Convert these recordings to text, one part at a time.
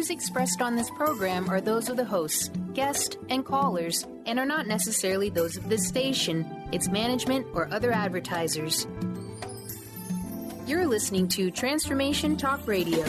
views expressed on this program are those of the hosts, guests, and callers, and are not necessarily those of this station, its management, or other advertisers. You're listening to Transformation Talk Radio.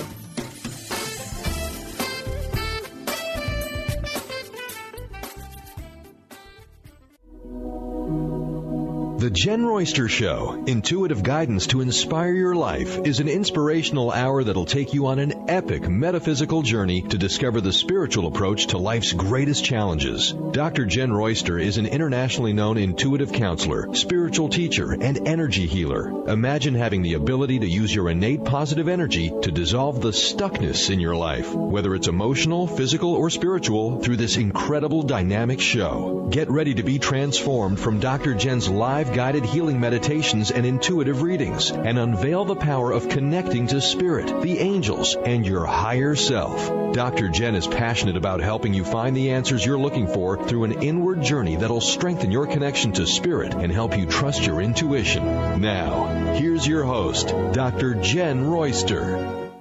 The Jenn Royster Show, intuitive guidance to inspire your life, is an inspirational hour that'll take you on an epic metaphysical journey to discover the spiritual approach to life's greatest challenges. Dr. Jenn Royster is an internationally known intuitive counselor, spiritual teacher, and energy healer. Imagine having the ability to use your innate positive energy to dissolve the stuckness in your life, whether it's emotional, physical, or spiritual, through this incredible dynamic show. Get ready to be transformed from Dr. Jenn's live guided healing meditations and intuitive readings, and unveil the power of connecting to spirit, the angels, and your higher self. Dr. Jenn is passionate about helping you find the answers you're looking for through an inward journey that'll strengthen your connection to spirit and help you trust your intuition. Now, here's your host, Dr. Jenn Royster.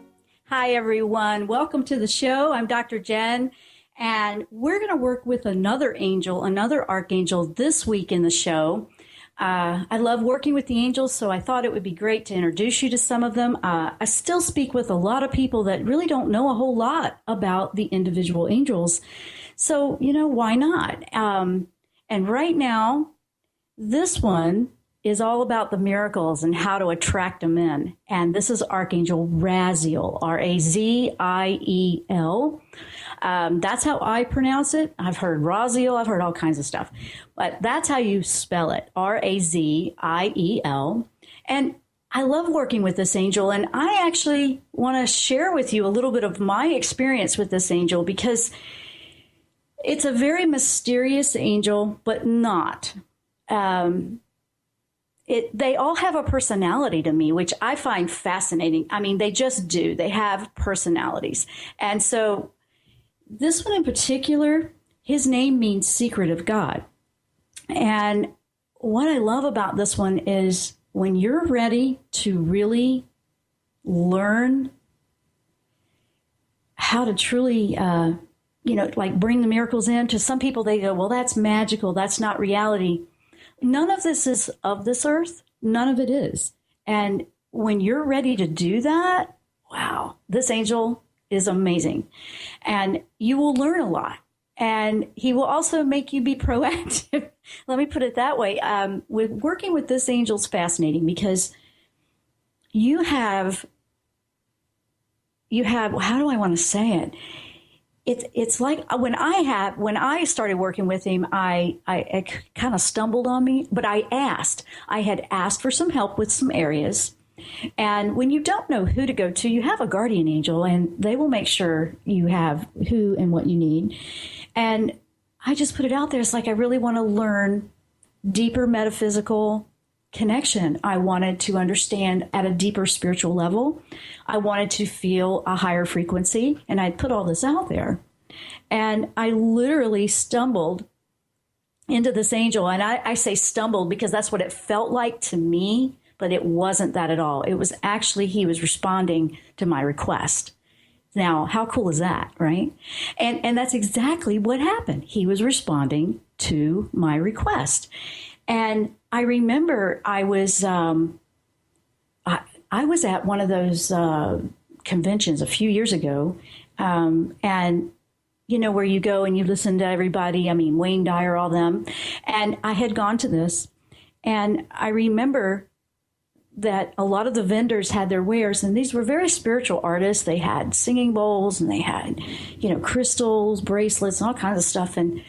Hi, everyone. Welcome to the show. I'm Dr. Jenn, and we're going to work with another angel, another archangel this week in the show. I love working with the angels, so I thought it would be great to introduce you to some of them. I still speak with a lot of people that really don't know a whole lot about the individual angels. So, why not? And right now, this one is all about the miracles and how to attract them in. And this is Archangel Raziel, R-A-Z-I-E-L. That's how I pronounce it. I've heard Raziel. I've heard all kinds of stuff. But that's how you spell it, R-A-Z-I-E-L. And I love working with this angel. And I actually want to share with you a little bit of my experience with this angel, because it's a very mysterious angel, but not. They all have a personality to me, which I find fascinating. I mean, they just do. They have personalities. And so this one in particular, his name means secret of God. And what I love about this one is when you're ready to really learn how to truly, bring the miracles in. To some people, they go, well, that's magical. That's not reality. None of this is of this earth. None of it is. And when you're ready to do that, wow, this angel is amazing. And you will learn a lot. And he will also make you be proactive. Let me put it that way. Working with this angel is fascinating because you have, how do I want to say it? It's like when I started working with him, I kind of stumbled on me, but I had asked for some help with some areas. And when you don't know who to go to, you have a guardian angel, and they will make sure you have who and what you need. And I just put it out there. It's like, I really want to learn deeper metaphysical connection. I wanted to understand at a deeper spiritual level. I wanted to feel a higher frequency, and I put all this out there. And I literally stumbled into this angel. And I say stumbled because that's what it felt like to me, but it wasn't that at all. It was actually, he was responding to my request. Now, how cool is that, right? And that's exactly what happened. He was responding to my request. And I remember I was at one of those conventions a few years ago, and where you go and you listen to everybody. I mean, Wayne Dyer, all them. And I had gone to this, and I remember that a lot of the vendors had their wares, and these were very spiritual artists. They had singing bowls, and they had, crystals, bracelets, and all kinds of stuff. And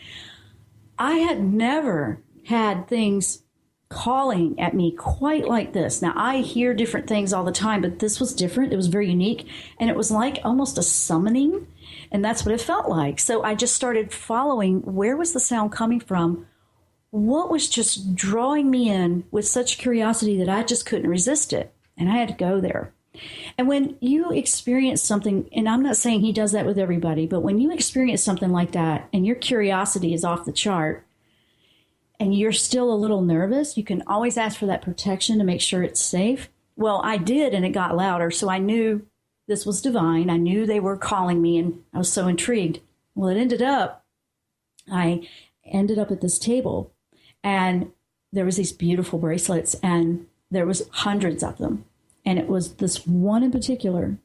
I had never had things calling at me quite like this. Now, I hear different things all the time, but this was different. It was very unique, and it was like almost a summoning, and that's what it felt like. So I just started following, where was the sound coming from? What was just drawing me in with such curiosity that I just couldn't resist it, and I had to go there. And when you experience something, and I'm not saying he does that with everybody, but when you experience something like that and your curiosity is off the chart, and you're still a little nervous, you can always ask for that protection to make sure it's safe. Well, I did, and it got louder, so I knew this was divine. I knew they were calling me, and I was so intrigued. Well, I ended up at this table, and there was these beautiful bracelets, and there was hundreds of them. And it was this one in particular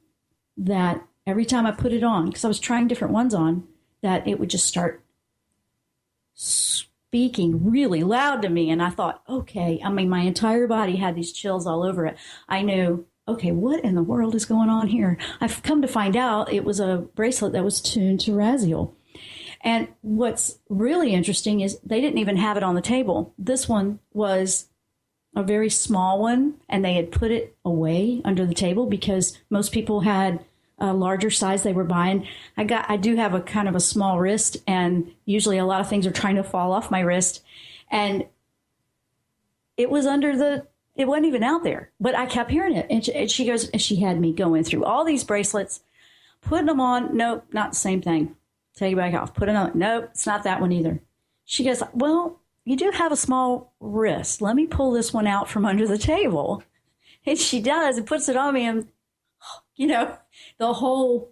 that every time I put it on, because I was trying different ones on, that it would just start speaking really loud to me. And I thought, okay, I mean, my entire body had these chills all over it. I knew, okay, what in the world is going on here? I've come to find out it was a bracelet that was tuned to Raziel. And what's really interesting is they didn't even have it on the table. This one was a very small one, and they had put it away under the table because most people had a larger size they were buying. I do have a kind of a small wrist, and usually a lot of things are trying to fall off my wrist. And it was it wasn't even out there, but I kept hearing it. And she goes, and she had me going through all these bracelets, putting them on. Nope, not the same thing. Take it back off. Put it on. Nope, it's not that one either. She goes, well, you do have a small wrist. Let me pull this one out from under the table. And she does and puts it on me, and the whole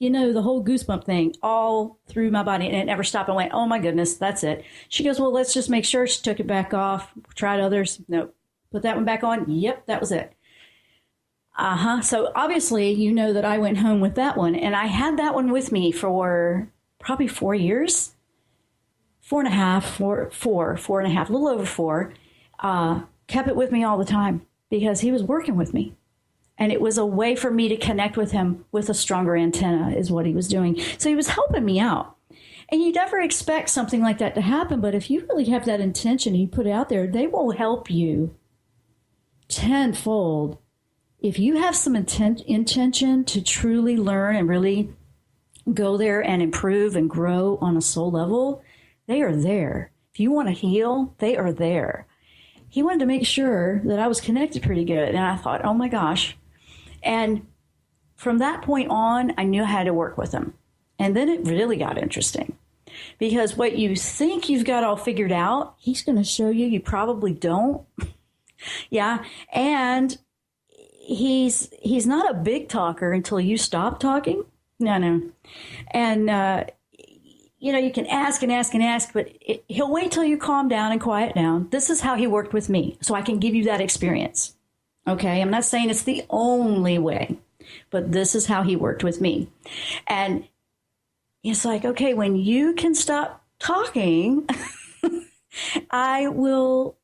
goosebump thing all through my body, and it never stopped. I went, oh my goodness, that's it. She goes, well, let's just make sure. She took it back off, tried others. Nope. Put that one back on. Yep, that was it. So obviously, you know that I went home with that one, and I had that one with me for probably 4 years, 4.5, a little over 4. Kept it with me all the time because he was working with me. And it was a way for me to connect with him with a stronger antenna is what he was doing. So he was helping me out. And you never expect something like that to happen. But if you really have that intention and you put it out there, they will help you tenfold. If you have some intention to truly learn and really go there and improve and grow on a soul level, they are there. If you want to heal, they are there. He wanted to make sure that I was connected pretty good. And I thought, oh my gosh. And from that point on, I knew I had to work with him. And then it really got interesting. Because what you think you've got all figured out, he's going to show you probably don't. Yeah. And he's not a big talker until you stop talking. No. And, you can ask and ask and ask, but he'll wait till you calm down and quiet down. This is how he worked with me, so I can give you that experience. Okay, I'm not saying it's the only way, but this is how he worked with me. And it's like, okay, when you can stop talking, I will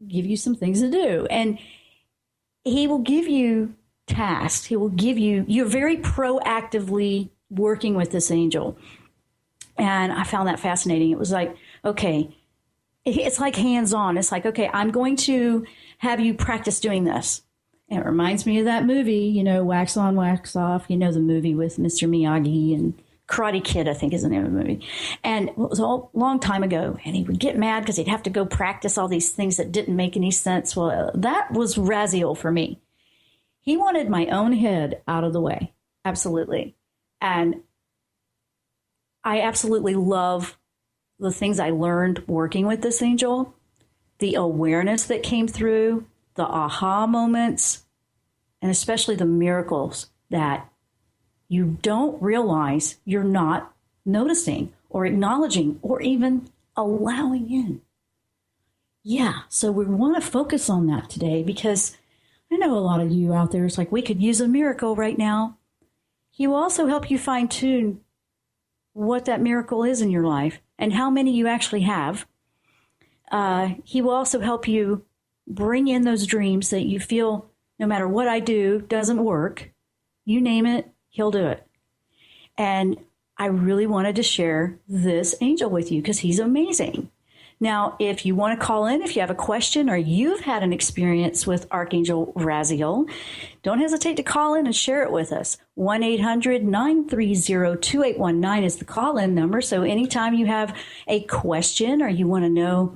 give you some things to do. And he will give you tasks. He will give you're very proactively working with this angel. And I found that fascinating. It was like, okay, it's like hands-on. It's like, okay, I'm going to have you practice doing this. And it reminds me of that movie, Wax On, Wax Off, the movie with Mr. Miyagi and Karate Kid, I think is the name of the movie. And it was a long time ago. And he would get mad because he'd have to go practice all these things that didn't make any sense. Well, that was Raziel for me. He wanted my own head out of the way. Absolutely. And I absolutely love the things I learned working with this angel, the awareness that came through, the aha moments, and especially the miracles that you don't realize you're not noticing or acknowledging or even allowing in. Yeah, so we want to focus on that today because I know a lot of you out there, it's like we could use a miracle right now. He will also help you fine-tune what that miracle is in your life and how many you actually have. He will also help you bring in those dreams that you feel no matter what I do doesn't work. You name it, he'll do it. And I really wanted to share this angel with you because he's amazing. Now, if you want to call in, if you have a question or you've had an experience with Archangel Raziel, don't hesitate to call in and share it with us. 1-800-930-2819 is the call-in number. So anytime you have a question or you want to know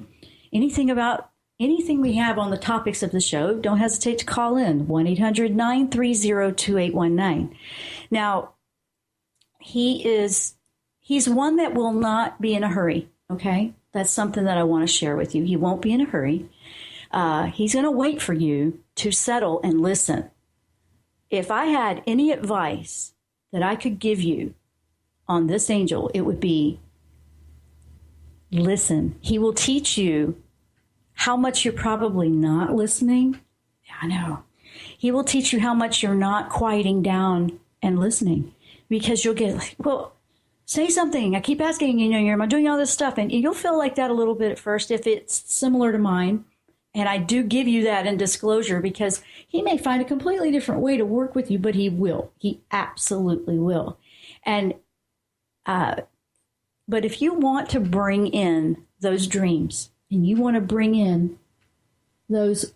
anything about anything we have on the topics of the show, don't hesitate to call in. 1-800-930-2819. Now, he's one that will not be in a hurry, okay? That's something that I want to share with you. He won't be in a hurry. He's going to wait for you to settle and listen. if I had any advice that I could give you on this angel, it would be listen. He will teach you how much you're probably not listening. Yeah, I know. He will teach you how much you're not quieting down and listening, because you'll get like, well, say something. I keep asking, am I doing all this stuff? And you'll feel like that a little bit at first if it's similar to mine. And I do give you that in disclosure, because he may find a completely different way to work with you, but he will. He absolutely will. And, but if you want to bring in those dreams, and you want to bring in those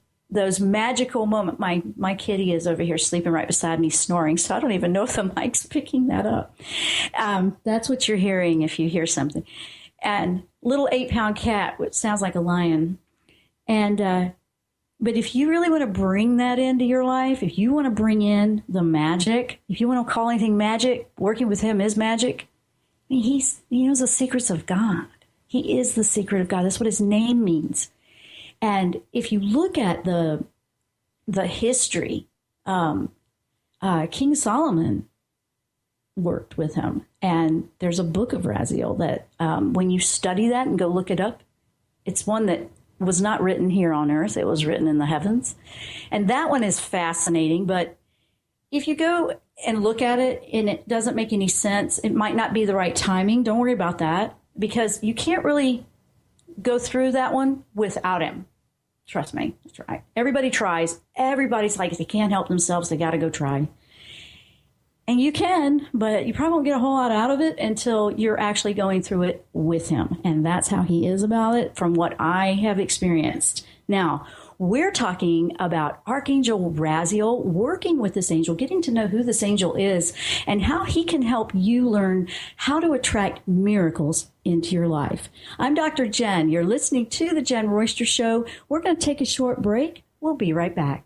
magical moments, my kitty is over here sleeping right beside me, snoring, so I don't even know if the mic's picking that up. That's what you're hearing if you hear something. And little 8-pound cat, which sounds like a lion. And but if you really want to bring that into your life, if you want to bring in the magic, if you want to call anything magic, working with him is magic. I mean, he knows the secrets of God. He is the secret of God. That's what his name means. And if you look at the history, King Solomon worked with him, and there's a book of Raziel that when you study that and go look it up, it's one that was not written here on earth. It was written in the heavens. And that one is fascinating. But if you go and look at it and it doesn't make any sense, it might not be the right timing. Don't worry about that, because you can't really go through that one without him. Trust me. That's right. Everybody tries. Everybody's like, if they can't help themselves, they got to go try. And you can, but you probably won't get a whole lot out of it until you're actually going through it with him. And that's how he is about it from what I have experienced. Now, we're talking about Archangel Raziel, working with this angel, getting to know who this angel is, and how he can help you learn how to attract miracles into your life. I'm Dr. Jenn. You're listening to The Jenn Royster Show. We're going to take a short break. We'll be right back.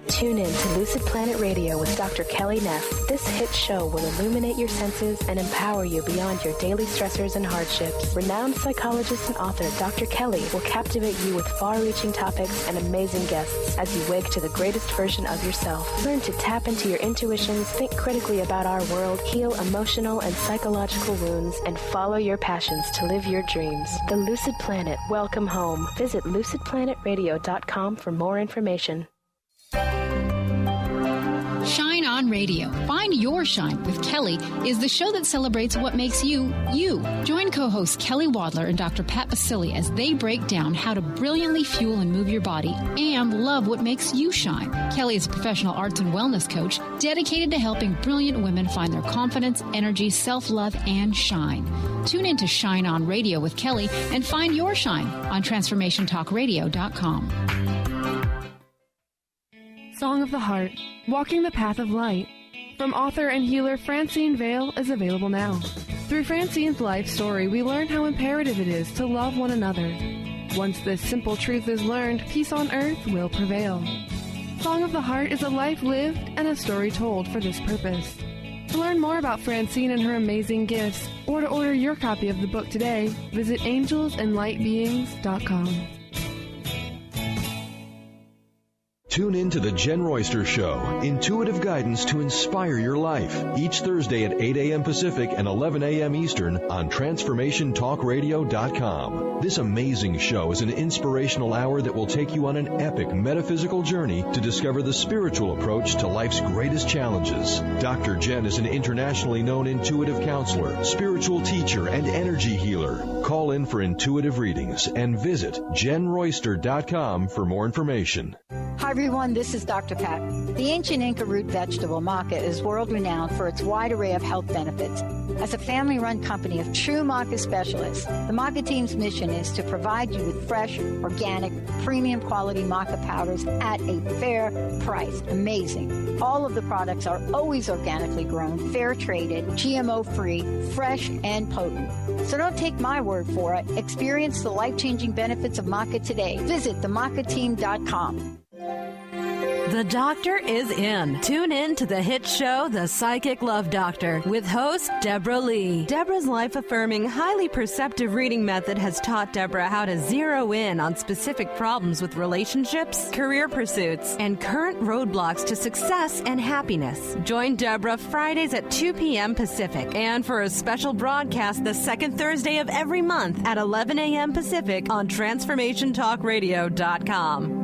Tune in to Lucid Planet Radio with Dr. Kelly Neff. This hit show will illuminate your senses and empower you beyond your daily stressors and hardships. Renowned psychologist and author Dr. Kelly will captivate you with far-reaching topics and amazing guests as you wake to the greatest version of yourself. Learn to tap into your intuitions, think critically about our world, heal emotional and psychological wounds, and follow your passions to live your dreams. The Lucid Planet. Welcome home. Visit lucidplanetradio.com for more information. Shine On Radio. Find Your Shine with Kelly is the show that celebrates what makes you, you. Join co-hosts Kelly Wadler and Dr. Pat Basili as they break down how to brilliantly fuel and move your body and love what makes you shine. Kelly is a professional arts and wellness coach dedicated to helping brilliant women find their confidence, energy, self-love, and shine. Tune in to Shine On Radio with Kelly and find your shine on TransformationTalkRadio.com. Song of the Heart, Walking the Path of Light, from author and healer Francine Vale, is available now. Through Francine's life story, we learn how imperative it is to love one another. Once this simple truth is learned, peace on earth will prevail. Song of the Heart is a life lived and a story told for this purpose. To learn more about Francine and her amazing gifts, or to order your copy of the book today, visit angelsandlightbeings.com. Tune in to The Jenn Royster Show, intuitive guidance to inspire your life, each Thursday at 8 a.m. Pacific and 11 a.m. Eastern on TransformationTalkRadio.com. This amazing show is an inspirational hour that will take you on an epic metaphysical journey to discover the spiritual approach to life's greatest challenges. Dr. Jenn is an internationally known intuitive counselor, spiritual teacher, and energy healer. Call in for intuitive readings and visit JennRoyster.com for more information. Hi everyone, this is Dr. Pat. The ancient Inca root vegetable maca is world-renowned for its wide array of health benefits. As a family-run company of true maca specialists, the maca team's mission is to provide you with fresh, organic, premium quality maca powders at a fair price. Amazing. All of the products are always organically grown, fair-traded, GMO-free, fresh, and potent. So don't take my word for it. Experience the life-changing benefits of maca today. Visit themacateam.com. The doctor is in. Tune in to the hit show, The Psychic Love Doctor, with host Deborah Lee. Deborah's life-affirming, highly perceptive reading method has taught Deborah how to zero in on specific problems with relationships, career pursuits, and current roadblocks to success and happiness. Join Deborah Fridays at 2 p.m. Pacific, and for a special broadcast the second Thursday of every month at 11 a.m. Pacific on TransformationTalkRadio.com.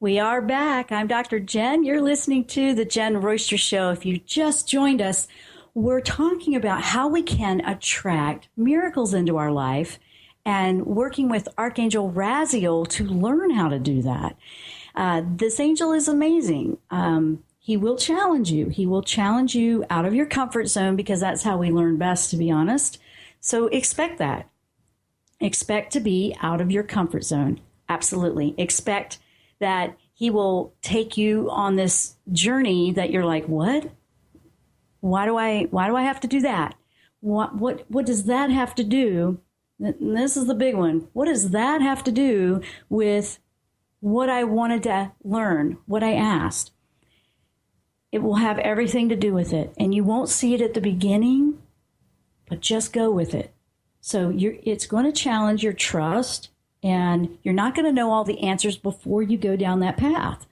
We are back. I'm Dr. Jenn. You're listening to the Jenn Royster Show. If you just joined us, we're talking about how we can attract miracles into our life and working with Archangel Raziel to learn how to do that. This angel is amazing. He will challenge you. He will challenge you out of your comfort zone because that's how we learn best, to be honest. So expect that. Expect to be out of your comfort zone. Absolutely. Expect that he will take you on this journey that you're like, what? Why do I have to do that? What does that have to do? And this is the big one. What does that have to do with what I wanted to learn, what I asked? It will have everything to do with it. And you won't see it at the beginning, but just go with it. So it's going to challenge your trust. And you're not going to know all the answers before you go down that path.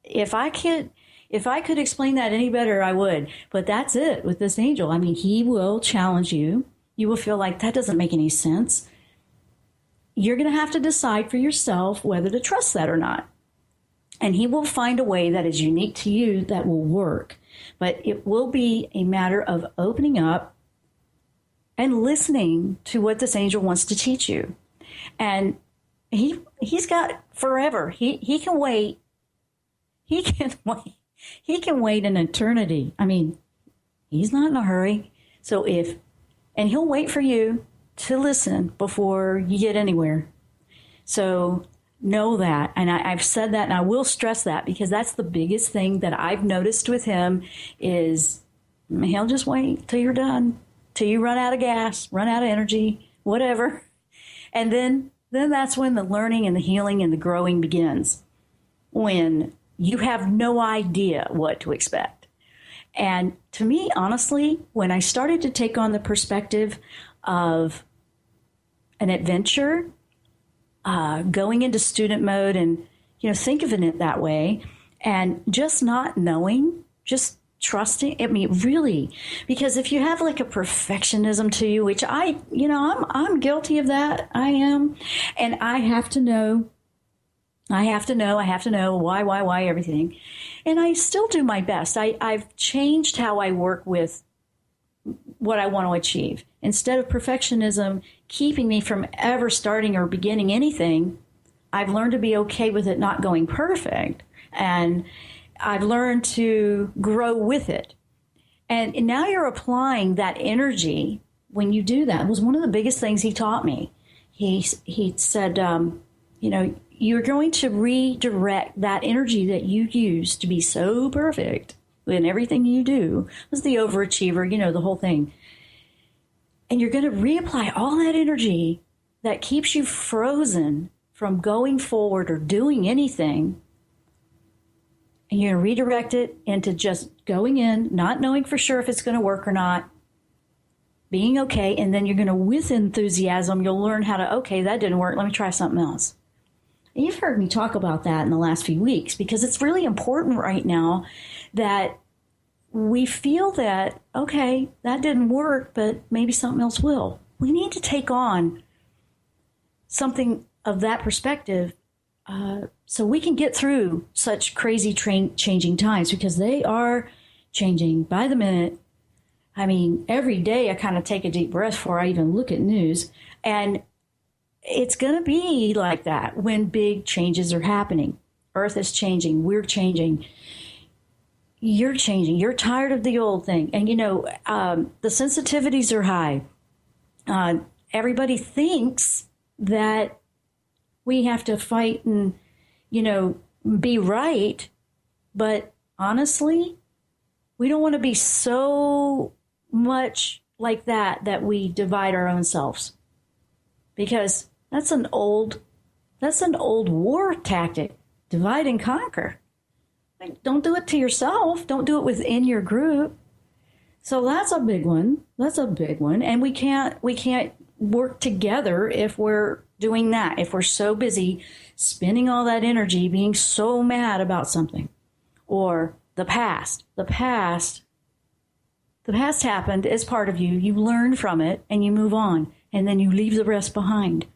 If I could explain that any better, I would. But that's it with this angel. I mean, he will challenge you. You will feel like that doesn't make any sense. You're going to have to decide for yourself whether to trust that or not. And he will find a way that is unique to you that will work. But it will be a matter of opening up and listening to what this angel wants to teach you. And he's got forever. He can wait. He can wait. He can wait an eternity. I mean, he's not in a hurry. So and he'll wait for you to listen before you get anywhere. So know that. And I've said that, and I will stress that, because that's the biggest thing that I've noticed with him is he'll just wait till you're done. Till you run out of gas, run out of energy, whatever. And then that's when the learning and the healing and the growing begins, when you have no idea what to expect. And to me, honestly, when I started to take on the perspective of an adventure, going into student mode and, thinking of it that way, and just not knowing, just trusting, I mean, really, because if you have like a perfectionism to you, which I'm guilty of that. I am. And I have to know why, everything. And I still do my best. I've changed how I work with what I want to achieve. Instead of perfectionism keeping me from ever starting or beginning anything, I've learned to be okay with it not going perfect. And I've learned to grow with it. And now you're applying that energy when you do that. It was one of the biggest things he taught me. He said, you're going to redirect that energy that you use to be so perfect in everything you do. Was the overachiever, the whole thing. And you're going to reapply all that energy that keeps you frozen from going forward or doing anything. And you're going to redirect it into just going in, not knowing for sure if it's going to work or not, being okay. And then you're going to, with enthusiasm, you'll learn how to, okay, that didn't work. Let me try something else. And you've heard me talk about that in the last few weeks, because it's really important right now that we feel that, okay, that didn't work, but maybe something else will. We need to take on something of that perspective so we can get through such crazy changing times, because they are changing by the minute. I mean, every day I kind of take a deep breath before I even look at news. And it's going to be like that when big changes are happening. Earth is changing. We're changing. You're changing. You're tired of the old thing. And, the sensitivities are high. Everybody thinks that we have to fight and, be right. But honestly, we don't want to be so much like that we divide our own selves. Because that's an old war tactic. Divide and conquer. Like, don't do it to yourself. Don't do it within your group. So that's a big one. And we can't work together if we're doing that. If we're so busy spending all that energy being so mad about something. Or the past. The past happened as part of you. You learn from it and you move on. And then you leave the rest behind.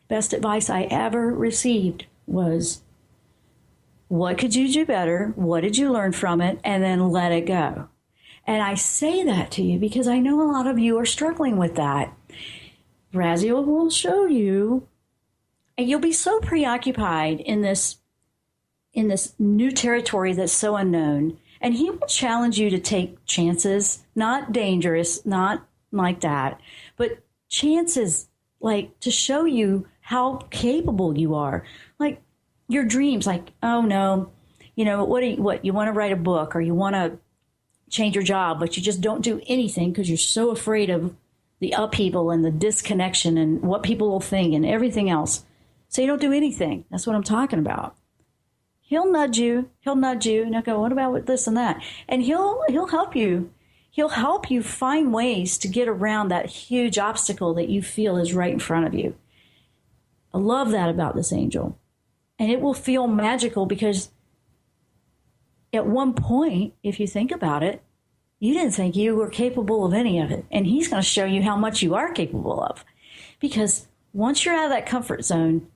Best advice I ever received was, what could you do better? What did you learn from it? And then let it go. And I say that to you because I know a lot of you are struggling with that. Raziel will show you, and you'll be so preoccupied in this new territory that's so unknown. And he will challenge you to take chances, not dangerous, not like that, but chances like to show you how capable you are. Like your dreams, like, oh no, what you want to write a book or you want to change your job, but you just don't do anything because you're so afraid of the upheaval and the disconnection and what people will think and everything else. So you don't do anything. That's what I'm talking about. He'll nudge you and he'll go, what about this and that? And he'll help you. He'll help you find ways to get around that huge obstacle that you feel is right in front of you. I love that about this angel. And it will feel magical because at one point, if you think about it, you didn't think you were capable of any of it. And he's going to show you how much you are capable of. Because once you're out of that comfort zone,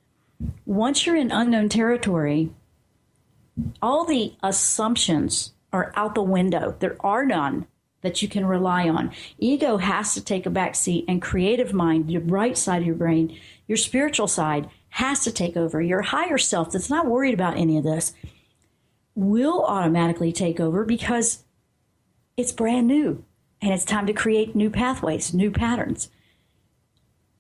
once you're in unknown territory, all the assumptions are out the window. There are none that you can rely on. Ego has to take a back seat, and creative mind, your right side of your brain, your spiritual side, has to take over. Your higher self that's not worried about any of this will automatically take over because it's brand new and it's time to create new pathways, new patterns.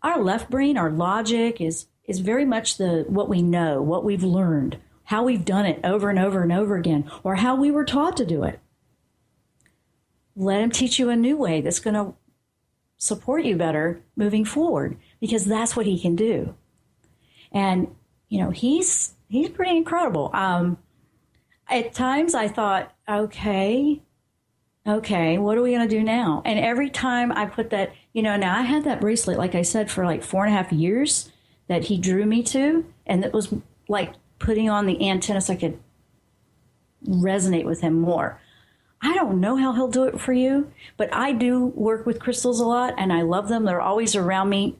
Our left brain, our logic is very much what we know, what we've learned, how we've done it over and over and over again, or how we were taught to do it. Let him teach you a new way that's going to support you better moving forward, because that's what he can do. And, he's pretty incredible. At times I thought, okay, what are we going to do now? And every time I put that, now I had that bracelet, like I said, for like 4.5 years that he drew me to. And it was like putting on the antenna so I could resonate with him more. I don't know how he'll do it for you, but I do work with crystals a lot and I love them. They're always around me.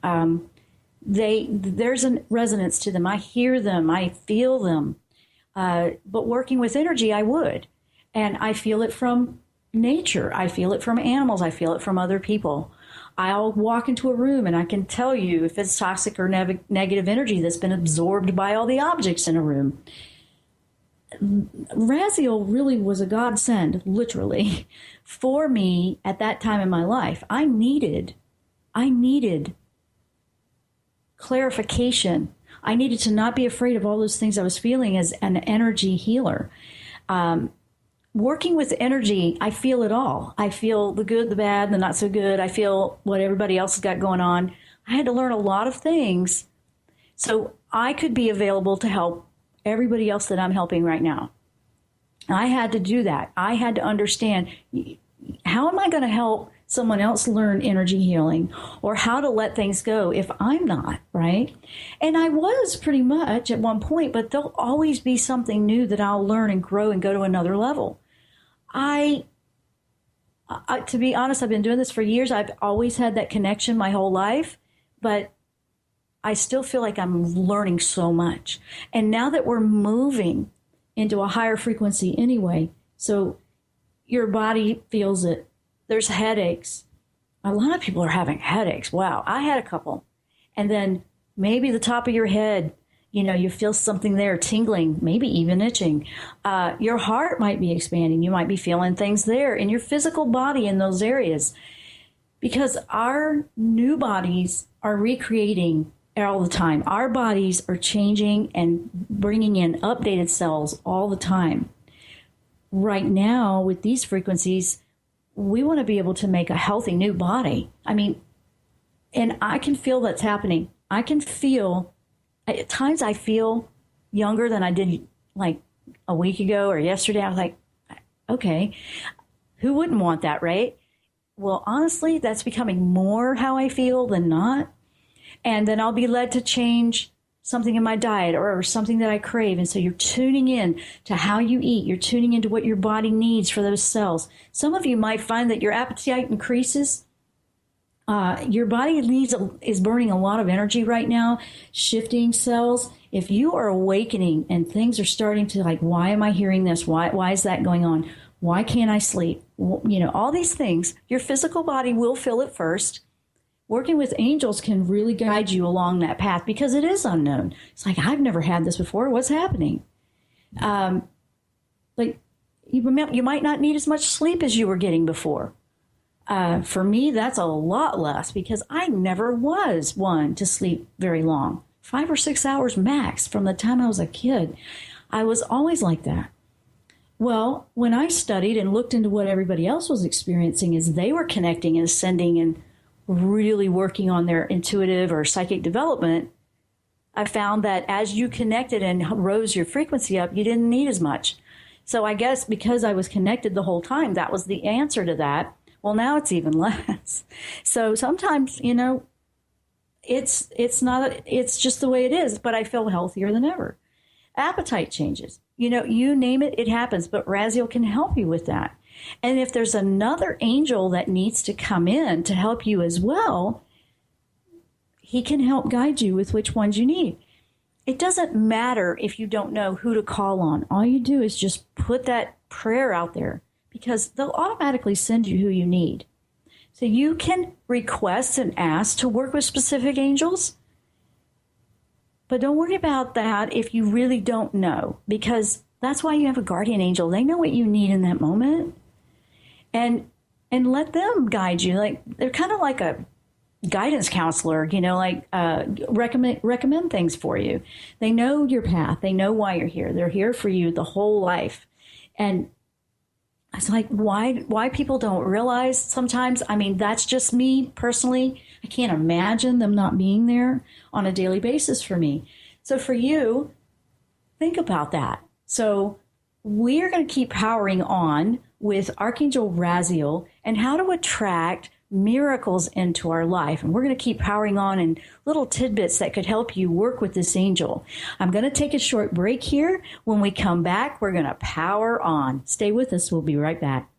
There's a resonance to them. I hear them. I feel them. But working with energy, I would. And I feel it from nature. I feel it from animals. I feel it from other people. I'll walk into a room and I can tell you if it's toxic or negative energy that's been absorbed by all the objects in a room. Raziel really was a godsend, literally, for me at that time in my life. I needed clarification. I needed to not be afraid of all those things I was feeling as an energy healer. Working with energy, I feel it all. I feel the good, the bad, the not so good. I feel what everybody else has got going on. I had to learn a lot of things so I could be available to help everybody else that I'm helping right now. I had to do that. I had to understand, how am I going to help someone else learn energy healing, or how to let things go if I'm not, right? And I was pretty much at one point, but there'll always be something new that I'll learn and grow and go to another level. To be honest, I've been doing this for years. I've always had that connection my whole life, but I still feel like I'm learning so much. And now that we're moving into a higher frequency anyway, so your body feels it. There's headaches. A lot of people are having headaches. Wow, I had a couple. And then maybe the top of your head, you feel something there tingling, maybe even itching. Your heart might be expanding. You might be feeling things there in your physical body in those areas. Because our new bodies are recreating all the time. Our bodies are changing and bringing in updated cells all the time. Right now, with these frequencies, we want to be able to make a healthy new body. And I can feel that's happening. I can feel, at times I feel younger than I did like a week ago or yesterday. I was like, okay, who wouldn't want that, right? Well, honestly, that's becoming more how I feel than not. And then I'll be led to change something in my diet or something that I crave. And so you're tuning in to how you eat. You're tuning into what your body needs for those cells. Some of you might find that your appetite increases. Your body is burning a lot of energy right now, shifting cells. If you are awakening and things are starting to why am I hearing this? Why is that going on? Why can't I sleep? All these things, your physical body will feel it first. Working with angels can really guide you along that path because it is unknown. It's like, I've never had this before. What's happening? You might not need as much sleep as you were getting before. For me, that's a lot less because I never was one to sleep very long. 5 or 6 hours max from the time I was a kid. I was always like that. Well, when I studied and looked into what everybody else was experiencing as they were connecting and ascending and really working on their intuitive or psychic development, I found that as you connected and rose your frequency up, you didn't need as much. So I guess because I was connected the whole time, that was the answer to that. Well, now it's even less. So sometimes, it's just the way it is, but I feel healthier than ever. Appetite changes. You name it, it happens, but Raziel can help you with that. And if there's another angel that needs to come in to help you as well, he can help guide you with which ones you need. It doesn't matter if you don't know who to call on. All you do is just put that prayer out there because they'll automatically send you who you need. So you can request and ask to work with specific angels, but don't worry about that if you really don't know, because that's why you have a guardian angel. They know what you need in that moment. And let them guide you. They're kind of like a guidance counselor, recommend things for you. They know your path. They know why you're here. They're here for you the whole life. And it's like, why people don't realize sometimes, that's just me personally. I can't imagine them not being there on a daily basis for me. So for you, think about that. So we're going to keep powering on with Archangel Raziel and how to attract miracles into our life. And we're going to keep powering on in little tidbits that could help you work with this angel. I'm going to take a short break here. When we come back, we're going to power on. Stay with us. We'll be right back.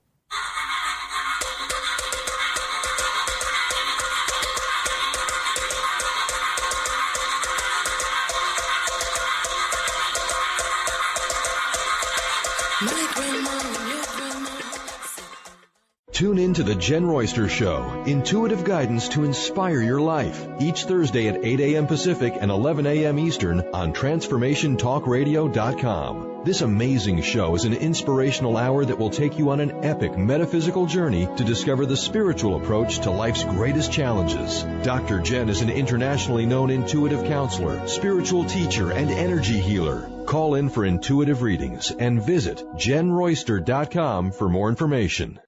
Tune in to the Jenn Royster Show, intuitive guidance to inspire your life, each Thursday at 8 a.m. Pacific and 11 a.m. Eastern on TransformationTalkRadio.com. This amazing show is an inspirational hour that will take you on an epic metaphysical journey to discover the spiritual approach to life's greatest challenges. Dr. Jenn is an internationally known intuitive counselor, spiritual teacher, and energy healer. Call in for intuitive readings and visit JennRoyster.com for more information.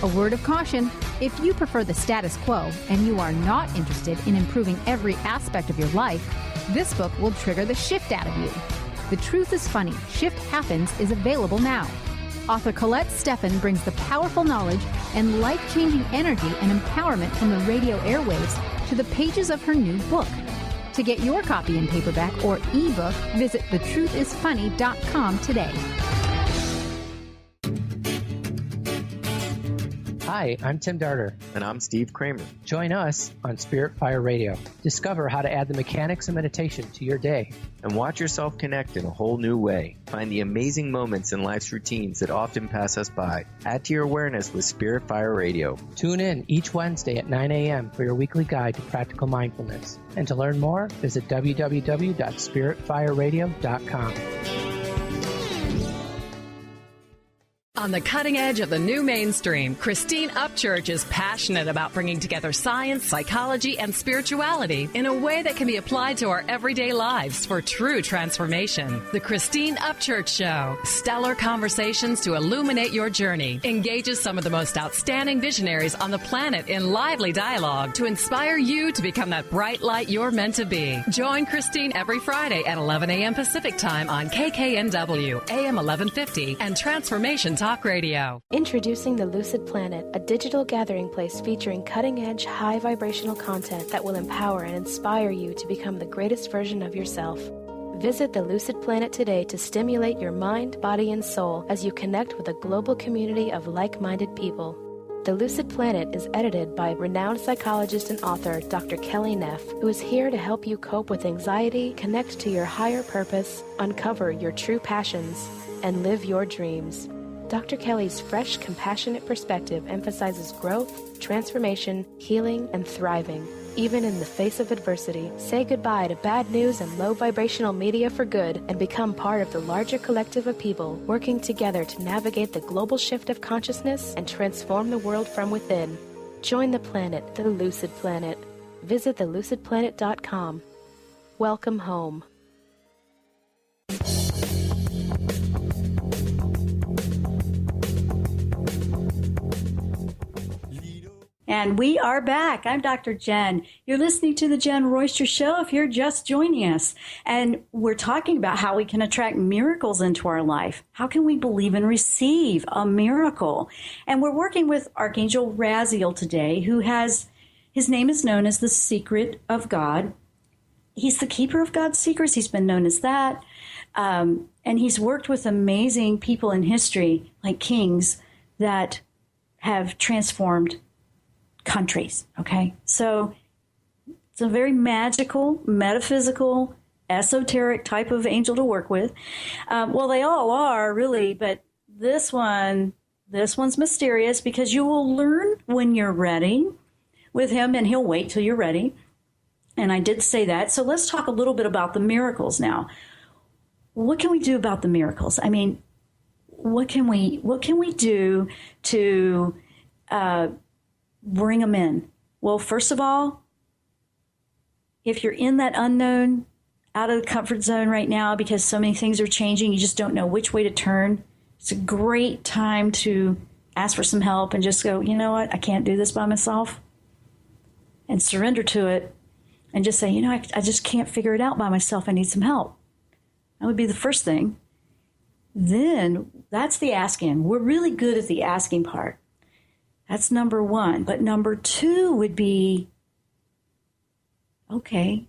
A word of caution, if you prefer the status quo and you are not interested in improving every aspect of your life, this book will trigger the shift out of you. The Truth is Funny, Shift Happens is available now. Author Colette Steffen brings the powerful knowledge and life-changing energy and empowerment from the radio airwaves to the pages of her new book. To get your copy in paperback or ebook, visit thetruthisfunny.com today. Hi, I'm Tim Darter. And I'm Steve Kramer. Join us on Spirit Fire Radio. Discover how to add the mechanics of meditation to your day. And watch yourself connect in a whole new way. Find the amazing moments in life's routines that often pass us by. Add to your awareness with Spirit Fire Radio. Tune in each Wednesday at 9 a.m. for your weekly guide to practical mindfulness. And to learn more, visit www.spiritfireradio.com. On the cutting edge of the new mainstream, Christine Upchurch is passionate about bringing together science, psychology, and spirituality in a way that can be applied to our everyday lives for true transformation. The Christine Upchurch Show, stellar conversations to illuminate your journey, engages some of the most outstanding visionaries on the planet in lively dialogue to inspire you to become that bright light you're meant to be. Join Christine every Friday at 11 a.m. Pacific Time on KKNW, AM 1150, and Transformation Talk Radio. Introducing the Lucid Planet, a digital gathering place featuring cutting-edge, high-vibrational content that will empower and inspire you to become the greatest version of yourself. Visit the Lucid Planet today to stimulate your mind, body, and soul as you connect with a global community of like-minded people. The Lucid Planet is edited by renowned psychologist and author Dr. Kelly Neff, who is here to help you cope with anxiety, connect to your higher purpose, uncover your true passions, and live your dreams. Dr. Kelly's fresh, compassionate perspective emphasizes growth, transformation, healing, and thriving. Even in the face of adversity, say goodbye to bad news and low vibrational media for good and become part of the larger collective of people working together to navigate the global shift of consciousness and transform the world from within. Join the planet, the Lucid Planet. Visit thelucidplanet.com. Welcome home. And we are back. I'm Dr. Jenn. You're listening to the Jenn Royster Show if you're just joining us. And we're talking about how we can attract miracles into our life. How can we believe and receive a miracle? And we're working with Archangel Raziel today, his name is known as the Secret of God. He's the keeper of God's secrets. He's been known as that. And he's worked with amazing people in history, like kings, that have transformed countries. Okay, so it's a very magical, metaphysical, esoteric type of angel to work with. Well, they all are really, but this one's mysterious because you will learn when you're ready with him, and he'll wait till you're ready. And I did say that. So let's talk a little bit about the miracles now. What can we do about the miracles? I mean, what can we do to bring them in? Well, first of all, if you're in that unknown, out of the comfort zone right now because so many things are changing, you just don't know which way to turn, it's a great time to ask for some help and just go, you know what, I can't do this by myself, and surrender to it and just say, I just can't figure it out by myself. I need some help. That would be the first thing. Then that's the asking. We're really good at the asking part. That's number one. But number two would be, okay,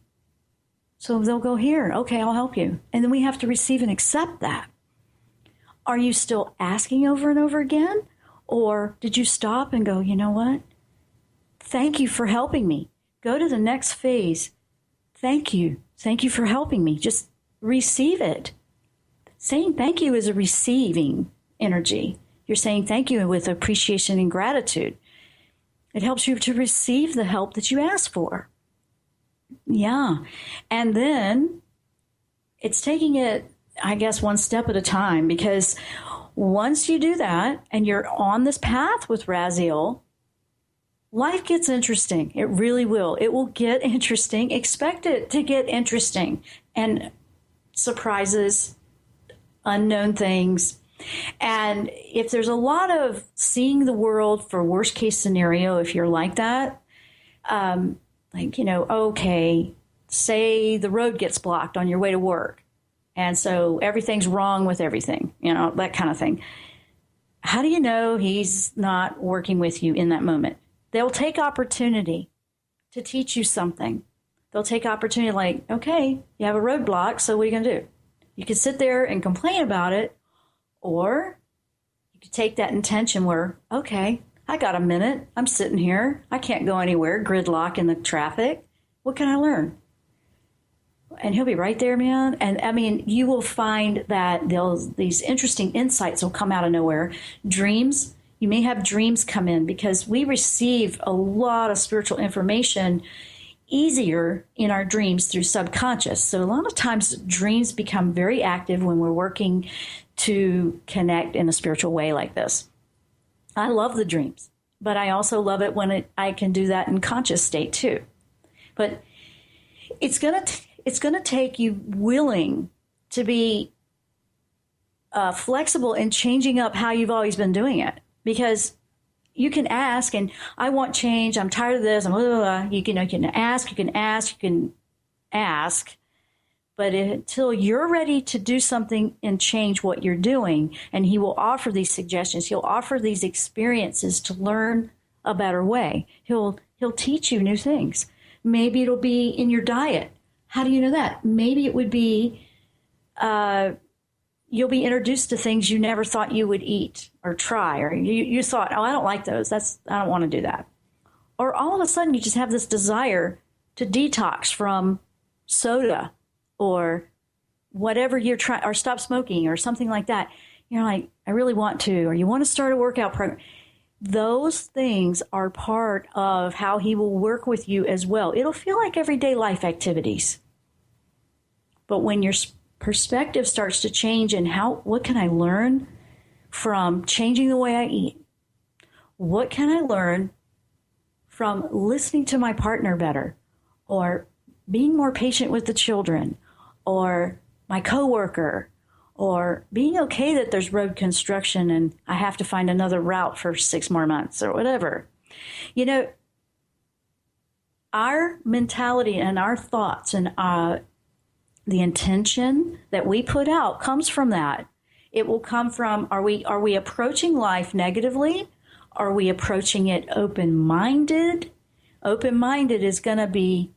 so they'll go here. Okay, I'll help you. And then we have to receive and accept that. Are you still asking over and over again? Or did you stop and go, you know what? Thank you for helping me. Go to the next phase. Thank you. Thank you for helping me. Just receive it. Saying thank you is a receiving energy. You're saying thank you with appreciation and gratitude. It helps you to receive the help that you asked for. Yeah. And then it's taking it, I guess, one step at a time, because once you do that and you're on this path with Raziel, life gets interesting. It really will. It will get interesting. Expect it to get interesting. And surprises, unknown things. And if there's a lot of seeing the world for worst case scenario, if you're like that, okay, say the road gets blocked on your way to work. And so everything's wrong with everything, that kind of thing. How do you know he's not working with you in that moment? They'll take opportunity to teach you something. They'll take opportunity like, okay, you have a roadblock, so what are you going to do? You can sit there and complain about it, or you could take that intention where, okay, I got a minute. I'm sitting here. I can't go anywhere. Gridlock in the traffic. What can I learn? And he'll be right there, man. And I mean, you will find that these interesting insights will come out of nowhere. Dreams, you may have dreams come in because we receive a lot of spiritual information easier in our dreams through subconscious. So a lot of times dreams become very active when we're working to connect in a spiritual way like this. I love the dreams, but I also love it when I can do that in conscious state too. But it's going to take you willing to be flexible in changing up how you've always been doing it. Because you can ask, and I want change, I'm tired of this, blah, blah, blah. You can ask, but until you're ready to do something and change what you're doing, and he will offer these suggestions, he'll offer these experiences to learn a better way. He'll teach you new things. Maybe it'll be in your diet. How do you know that? Maybe it would be you'll be introduced to things you never thought you would eat or try, or you thought, oh, I don't like those. I don't want to do that. Or all of a sudden you just have this desire to detox from soda or whatever you're trying, or stop smoking or something like that. You're like, I really want to, or you want to start a workout program. Those things are part of how he will work with you as well. It'll feel like everyday life activities. But when your perspective starts to change and what can I learn from changing the way I eat? What can I learn from listening to my partner better, or being more patient with the children, or my coworker, or being okay that there's road construction and I have to find another route for 6 more months or whatever. You know, our mentality and our thoughts and the intention that we put out comes from that. It will come from, are we approaching life negatively? Are we approaching it open-minded? Open-minded is going to be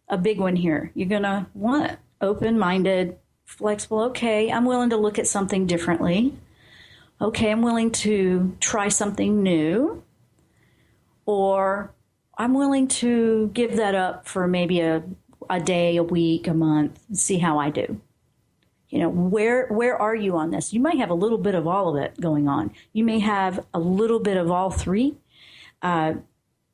a big one here. You're going to want open-minded, flexible. Okay, I'm willing to look at something differently. Okay, I'm willing to try something new. Or I'm willing to give that up for maybe a day, a week, a month, and see how I do. You know, where are you on this? You might have a little bit of all of it going on. You may have a little bit of all three. But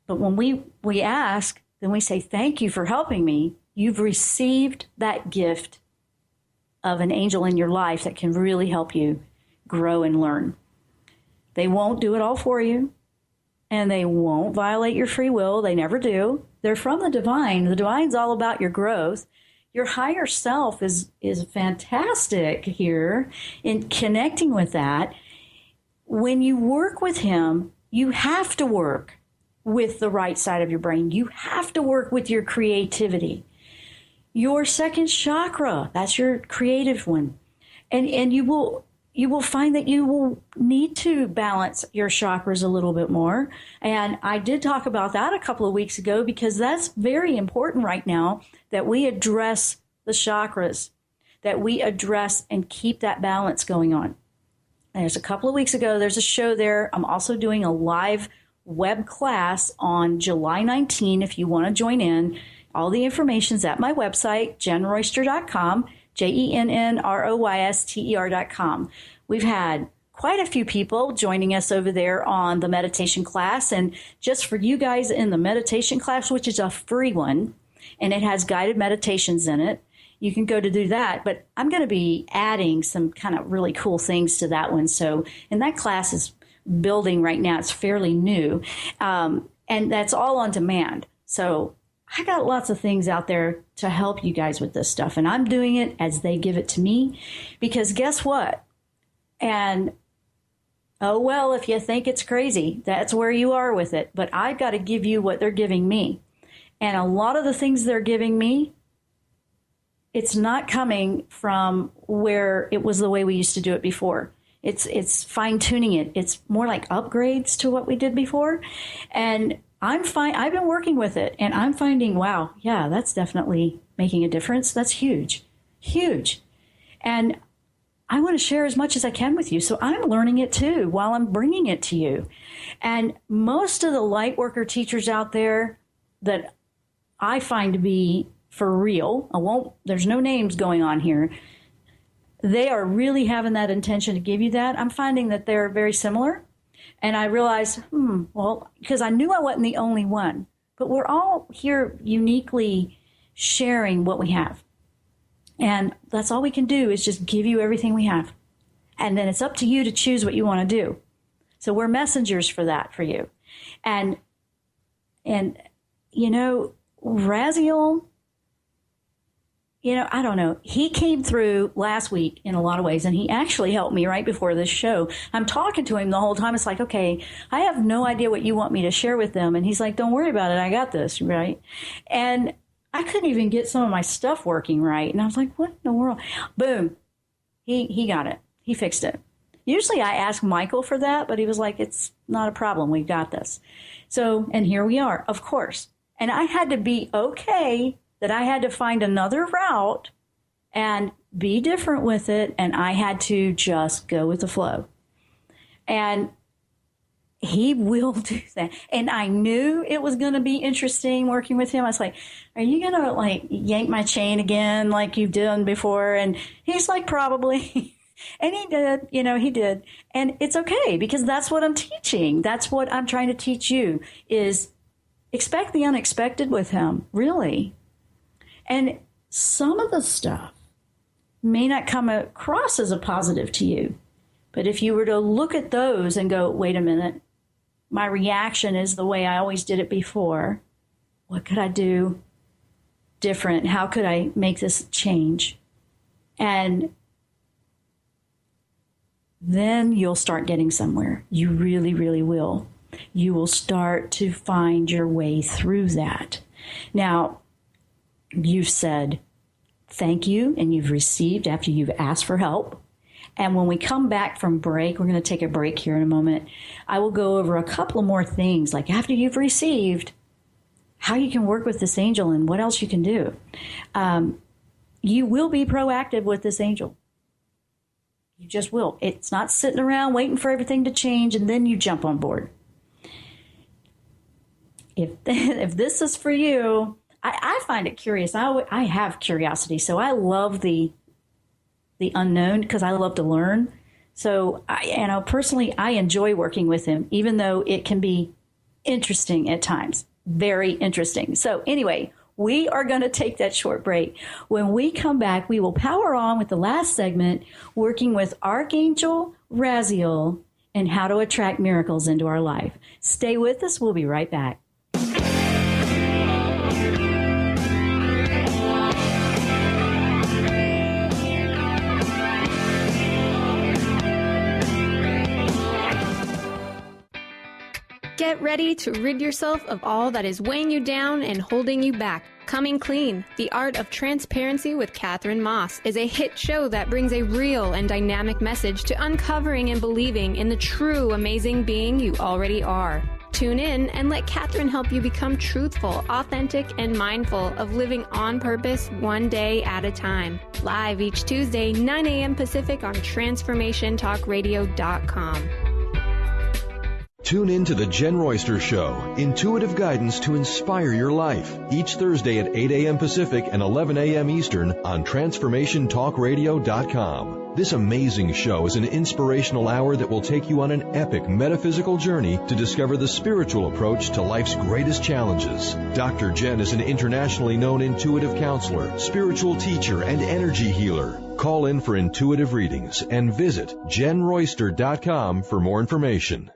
when we ask, then we say, thank you for helping me. You've received that gift of an angel in your life that can really help you grow and learn. They won't do it all for you, and they won't violate your free will. They never do. They're from the divine. The divine's all about your growth. Your higher self is fantastic here in connecting with that. When you work with him, you have to work with the right side of your brain. You have to work with your creativity. Your second chakra, that's your creative one. And you will find that you will need to balance your chakras a little bit more. And I did talk about that a couple of weeks ago because that's very important right now, that we address the chakras, that we address and keep that balance going on. There's a couple of weeks ago, there's a show there. I'm also doing a live web class on July 19 if you want to join in. All the information's at my website, jennroyster.com, JENNROYSTER.com. We've had quite a few people joining us over there on the meditation class. And just for you guys in the meditation class, which is a free one, and it has guided meditations in it, you can go to do that. But I'm going to be adding some kind of really cool things to that one. So, and that class is building right now. It's fairly new. And that's all on demand. So I got lots of things out there to help you guys with this stuff. And I'm doing it as they give it to me. Because guess what? And, oh, well, if you think it's crazy, that's where you are with it. But I've got to give you what they're giving me. And a lot of the things they're giving me, it's not coming from where it was the way we used to do it before. It's fine-tuning it. It's more like upgrades to what we did before. And I've been working with it, and I'm finding, wow, yeah, that's definitely making a difference. That's huge, huge. And I want to share as much as I can with you. So I'm learning it too while I'm bringing it to you. And most of the light worker teachers out there that I find to be for real, there's no names going on here. They are really having that intention to give you that. I'm finding that they're very similar. And I realized, because I knew I wasn't the only one, but we're all here uniquely sharing what we have. And that's all we can do is just give you everything we have. And then it's up to you to choose what you want to do. So we're messengers for that, for you. And Raziel, I don't know. He came through last week in a lot of ways, and he actually helped me right before this show. I'm talking to him the whole time. It's like, okay, I have no idea what you want me to share with them. And he's like, don't worry about it. I got this, right? And I couldn't even get some of my stuff working right. And I was like, what in the world? Boom. He got it. He fixed it. Usually I ask Michael for that, but he was like, it's not a problem. We've got this. So, and here we are, of course. And I had to be okay that I had to find another route and be different with it. And I had to just go with the flow. And he will do that. And I knew it was going to be interesting working with him. I was like, are you going to yank my chain again like you've done before? And he's like, probably. And he did, he did. And it's okay because that's what I'm teaching. That's what I'm trying to teach you is expect the unexpected with him, really. And some of the stuff may not come across as a positive to you. But if you were to look at those and go, wait a minute, my reaction is the way I always did it before. What could I do different? How could I make this change? And then you'll start getting somewhere. You really, really will. You will start to find your way through that. Now, you've said thank you and you've received after you've asked for help. And when we come back from break, we're going to take a break here in a moment. I will go over a couple of more things, like after you've received, how you can work with this angel and what else you can do. You will be proactive with this angel. You just will. It's not sitting around waiting for everything to change and then you jump on board. If this is for you, I find it curious. I have curiosity, so I love the unknown because I love to learn. So, personally, I enjoy working with him, even though it can be interesting at times. Very interesting. So anyway, we are going to take that short break. When we come back, we will power on with the last segment, working with Archangel Raziel and how to attract miracles into our life. Stay with us. We'll be right back. Get ready to rid yourself of all that is weighing you down and holding you back. Coming Clean, The Art of Transparency with Catherine Moss is a hit show that brings a real and dynamic message to uncovering and believing in the true amazing being you already are. Tune in and let Catherine help you become truthful, authentic, and mindful of living on purpose one day at a time. Live each Tuesday, 9 a.m. Pacific on TransformationTalkRadio.com. Tune in to The Jenn Royster Show, intuitive guidance to inspire your life, each Thursday at 8 a.m. Pacific and 11 a.m. Eastern on TransformationTalkRadio.com. This amazing show is an inspirational hour that will take you on an epic metaphysical journey to discover the spiritual approach to life's greatest challenges. Dr. Jenn is an internationally known intuitive counselor, spiritual teacher, and energy healer. Call in for intuitive readings and visit JennRoyster.com for more information.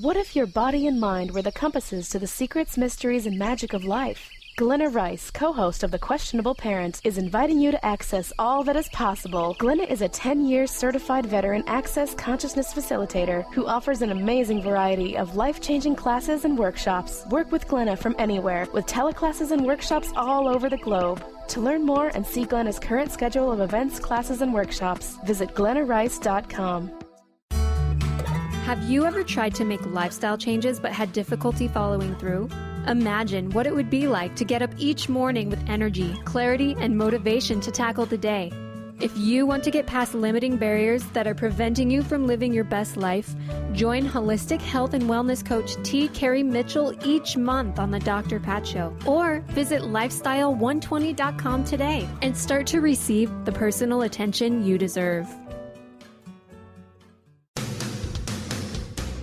What if your body and mind were the compasses to the secrets, mysteries, and magic of life? Glenna Rice, co-host of The Questionable Parents, is inviting you to access all that is possible. Glenna is a 10-year certified veteran access consciousness facilitator who offers an amazing variety of life-changing classes and workshops. Work with Glenna from anywhere with teleclasses and workshops all over the globe. To learn more and see Glenna's current schedule of events, classes, and workshops, visit glennarice.com. Have you ever tried to make lifestyle changes but had difficulty following through? Imagine what it would be like to get up each morning with energy, clarity, and motivation to tackle the day. If you want to get past limiting barriers that are preventing you from living your best life, join holistic health and wellness coach T. Carrie Mitchell each month on the Dr. Pat Show, or visit lifestyle120.com today and start to receive the personal attention you deserve.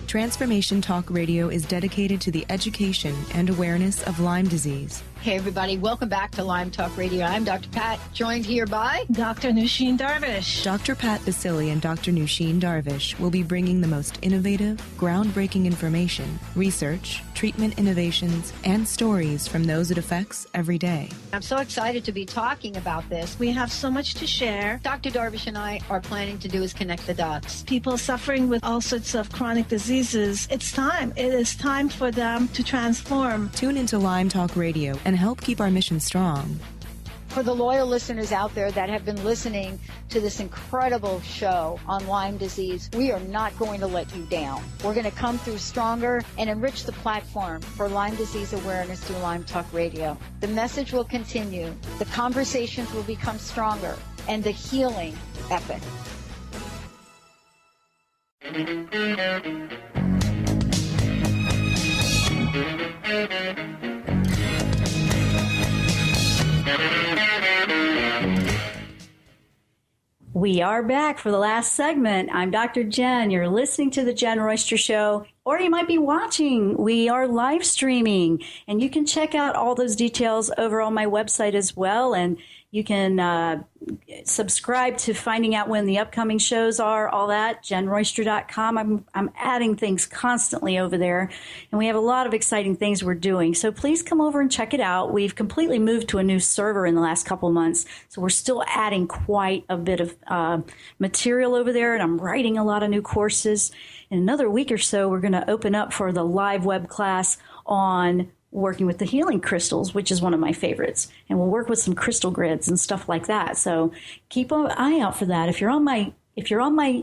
Transformation Talk Radio is dedicated to the education and awareness of Lyme disease. Hey, everybody. Welcome back to Lyme Talk Radio. I'm Dr. Pat, joined here by Dr. Nusheen Darvish. Dr. Pat Basili and Dr. Nusheen Darvish will be bringing the most innovative, groundbreaking information, research, treatment innovations, and stories from those it affects every day. I'm so excited to be talking about this. We have so much to share. Dr. Darvish and I are planning to do is connect the dots. People suffering with all sorts of chronic diseases, it's time. It is time for them to transform. Tune into Lyme Talk Radio and help keep our mission strong. For the loyal listeners out there that have been listening to this incredible show on Lyme disease, we are not going to let you down. We're going to come through stronger and enrich the platform for Lyme disease awareness through Lyme Talk Radio. The message will continue, the conversations will become stronger, and the healing epic. We are back for the last segment. I'm Dr. Jenn. You're listening to the Jenn Royster Show, or you might be watching. We are live streaming, and you can check out all those details over on my website as well, and you can subscribe to finding out when the upcoming shows are, all that, JennRoyster.com. I'm adding things constantly over there, and we have a lot of exciting things we're doing. So please come over and check it out. We've completely moved to a new server in the last couple of months, so we're still adding quite a bit of material over there, and I'm writing a lot of new courses. In another week or so, we're going to open up for the live web class on working with the healing crystals, which is one of my favorites. And we'll work with some crystal grids and stuff like that. So keep an eye out for that. If you're on my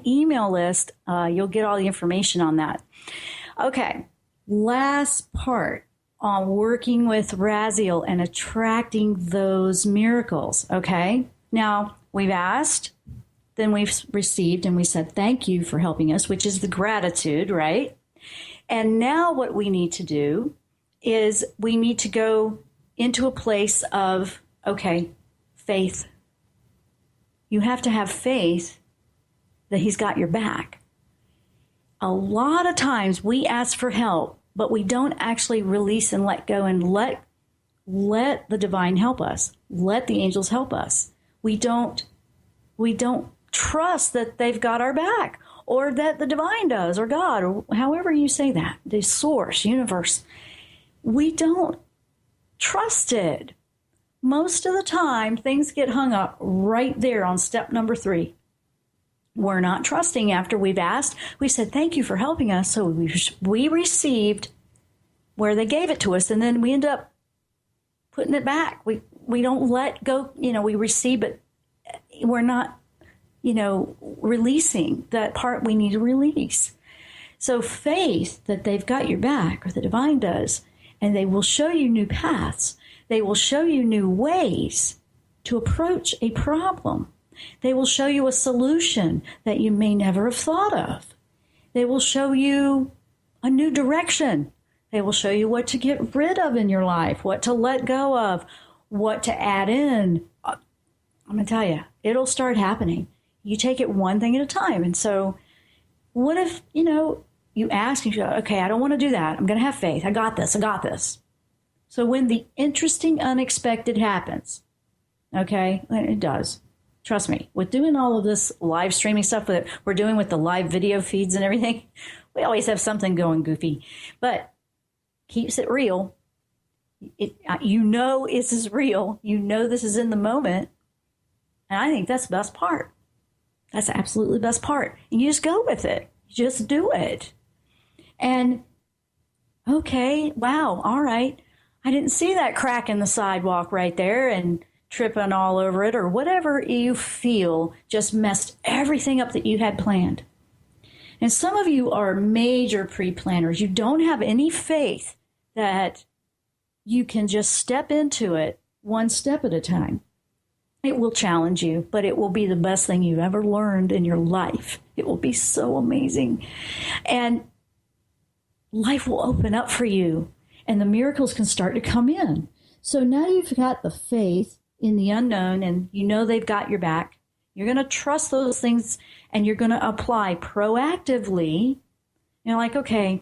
email list, you'll get all the information on that. Okay, last part on working with Raziel and attracting those miracles. Okay, now we've asked, then we've received, and we said thank you for helping us, which is the gratitude, right? And now what we need to do is we need to go into a place of, okay, faith. You have to have faith that he's got your back. A lot of times we ask for help, but we don't actually release and let go and let the divine help us. Let the angels help us. We don't trust that they've got our back, or that the divine does, or God, or however you say that, the source, universe. We don't trust it. Most of the time, things get hung up right there on step number 3. We're not trusting after we've asked. We said, thank you for helping us. So we received where they gave it to us, and then we end up putting it back. We don't let go. We receive it. We're not, releasing that part we need to release. So faith that they've got your back, or the divine does, and they will show you new paths. They will show you new ways to approach a problem. They will show you a solution that you may never have thought of. They will show you a new direction. They will show you what to get rid of in your life, what to let go of, what to add in. I'm going to tell you, it'll start happening. You take it one thing at a time. And so what if, you ask, you go, okay, I don't want to do that. I'm going to have faith. I got this. So when the interesting unexpected happens, okay, it does. Trust me, with doing all of this live streaming stuff that we're doing with the live video feeds and everything, we always have something going goofy, but keeps it real. This is real. This is in the moment. And I think that's the best part. That's absolutely the best part. And you just go with it. You just do it. And, okay, wow, all right. I didn't see that crack in the sidewalk right there and tripping all over it, or whatever you feel just messed everything up that you had planned. And some of you are major pre-planners. You don't have any faith that you can just step into it one step at a time. It will challenge you, but it will be the best thing you've ever learned in your life. It will be so amazing. And life will open up for you, and the miracles can start to come in. So now you've got the faith in the unknown, and you know they've got your back. You're going to trust those things, and you're going to apply proactively. You know, like, okay,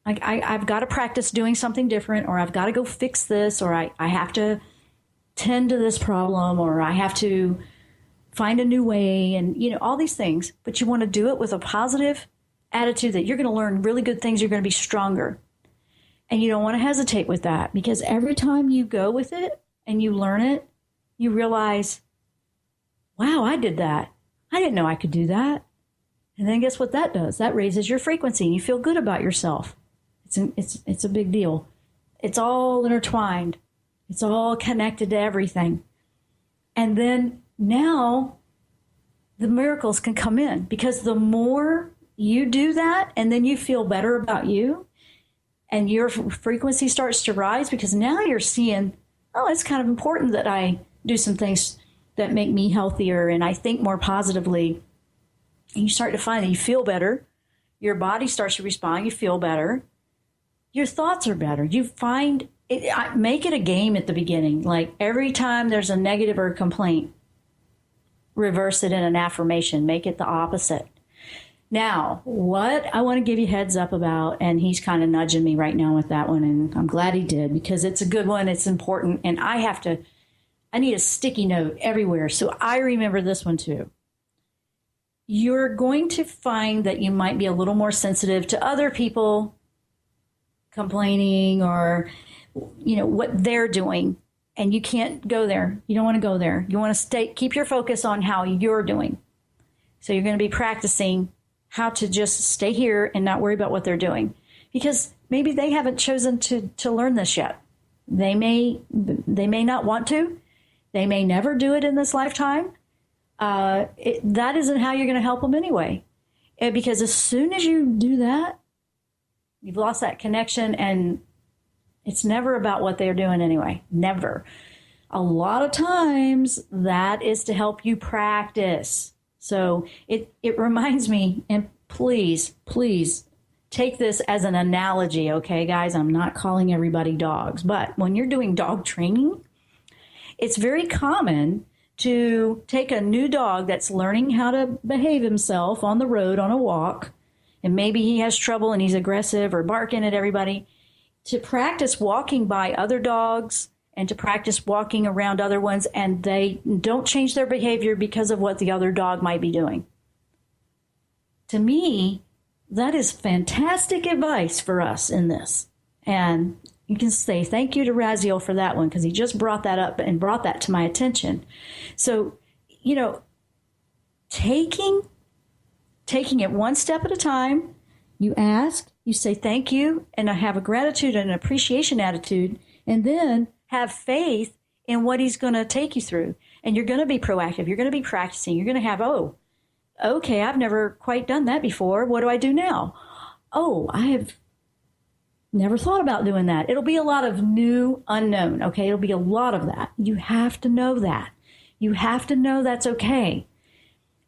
I've got to practice doing something different, or I've got to go fix this, or I have to tend to this problem, or I have to find a new way, and, you know, all these things. But you want to do it with a positive attitude that you're going to learn really good things. You're going to be stronger. And you don't want to hesitate with that, because every time you go with it and you learn it, you realize, wow, I did that. I didn't know I could do that. And then guess what that does? That raises your frequency, and you feel good about yourself. It's a big deal. It's all intertwined. It's all connected to everything. And then now the miracles can come in, because the more you do that, and then you feel better about you, and your frequency starts to rise, because now you're seeing, oh, it's kind of important that I do some things that make me healthier, and I think more positively. And you start to find that you feel better. Your body starts to respond. You feel better. Your thoughts are better. You find it, make it a game at the beginning. Like, every time there's a negative or a complaint, reverse it in an affirmation. Make it the opposite. Now, what I want to give you heads up about, and he's kind of nudging me right now with that one, and I'm glad he did, because it's a good one. It's important. And I need a sticky note everywhere, so I remember this one too. You're going to find that you might be a little more sensitive to other people complaining, or, you know, what they're doing, and you can't go there. You don't want to go there. You want to keep your focus on how you're doing. So you're going to be practicing how to just stay here and not worry about what they're doing, because maybe they haven't chosen to learn this yet. They may not want to. They may never do it in this lifetime. That isn't how you're going to help them anyway. Because as soon as you do that, you've lost that connection, and it's never about what they're doing anyway. Never. A lot of times that is to help you practice. So it reminds me, and please take this as an analogy, okay, guys? I'm not calling everybody dogs, but when you're doing dog training, it's very common to take a new dog that's learning how to behave himself on the road on a walk, and maybe he has trouble and he's aggressive or barking at everybody, to practice walking by other dogs and to practice walking around other ones, and they don't change their behavior because of what the other dog might be doing. To me, that is fantastic advice for us in this. And you can say thank you to Raziel for that one, because he just brought that up and brought that to my attention. So, you know, taking it one step at a time, you ask, you say thank you, and I have a gratitude and an appreciation attitude, and then have faith in what he's going to take you through. And you're going to be proactive. You're going to be practicing. You're going to have, oh, okay, I've never quite done that before. What do I do now? Oh, I have never thought about doing that. It'll be a lot of new unknown, okay? It'll be a lot of that. You have to know that. You have to know that's okay.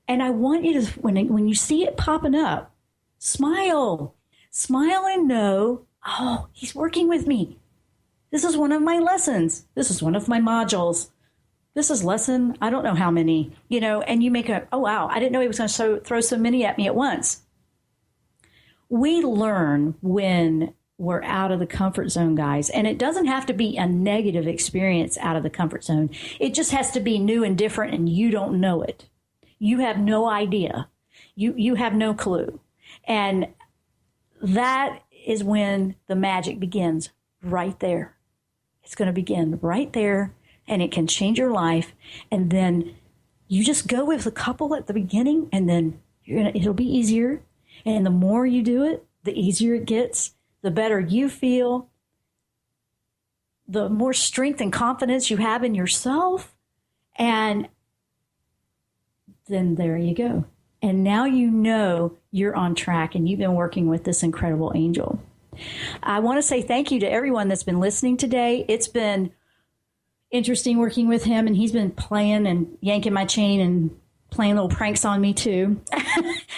And I want you to, when you see it popping up, smile. Smile and know, oh, he's working with me. This is one of my lessons. This is one of my modules. This is lesson, I don't know how many, you know, and you make oh, wow, I didn't know he was going to throw so many at me at once. We learn when we're out of the comfort zone, guys. And it doesn't have to be a negative experience out of the comfort zone. It just has to be new and different, and you don't know it. You have no idea. You have no clue. And that is when the magic begins, right there. It's going to begin right there, and it can change your life. And then you just go with a couple at the beginning, and then it'll be easier. And the more you do it, the easier it gets. The better you feel, the more strength and confidence you have in yourself. And then there you go. And now you know you're on track, and you've been working with this incredible angel. I want to say thank you to everyone that's been listening today. It's been interesting working with him, and he's been playing and yanking my chain and playing little pranks on me too.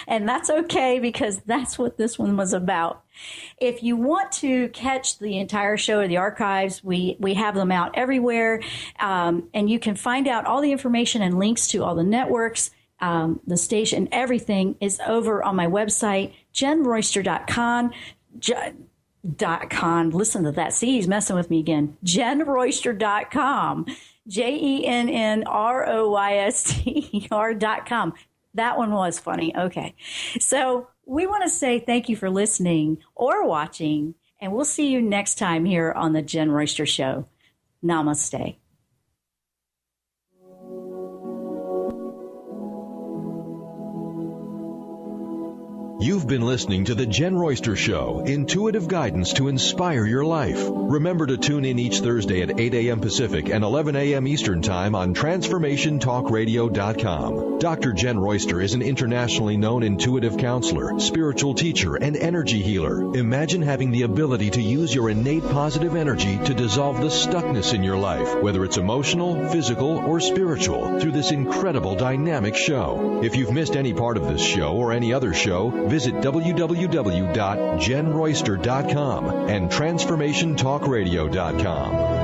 And that's okay, because that's what this one was about. If you want to catch the entire show or the archives, we have them out everywhere. And you can find out all the information and links to all the networks, the station, everything is over on my website, JennRoyster.com. Listen to that. See, he's messing with me again. JennRoyster.com. JennRoyster.com. That one was funny. Okay. So we want to say thank you for listening or watching, and we'll see you next time here on the Jenn Royster Show. Namaste. You've been listening to The Jenn Royster Show, intuitive guidance to inspire your life. Remember to tune in each Thursday at 8 a.m. Pacific and 11 a.m. Eastern Time on TransformationTalkRadio.com. Dr. Jenn Royster is an internationally known intuitive counselor, spiritual teacher, and energy healer. Imagine having the ability to use your innate positive energy to dissolve the stuckness in your life, whether it's emotional, physical, or spiritual, through this incredible dynamic show. If you've missed any part of this show or any other show, visit www.JennRoyster.com and TransformationTalkRadio.com.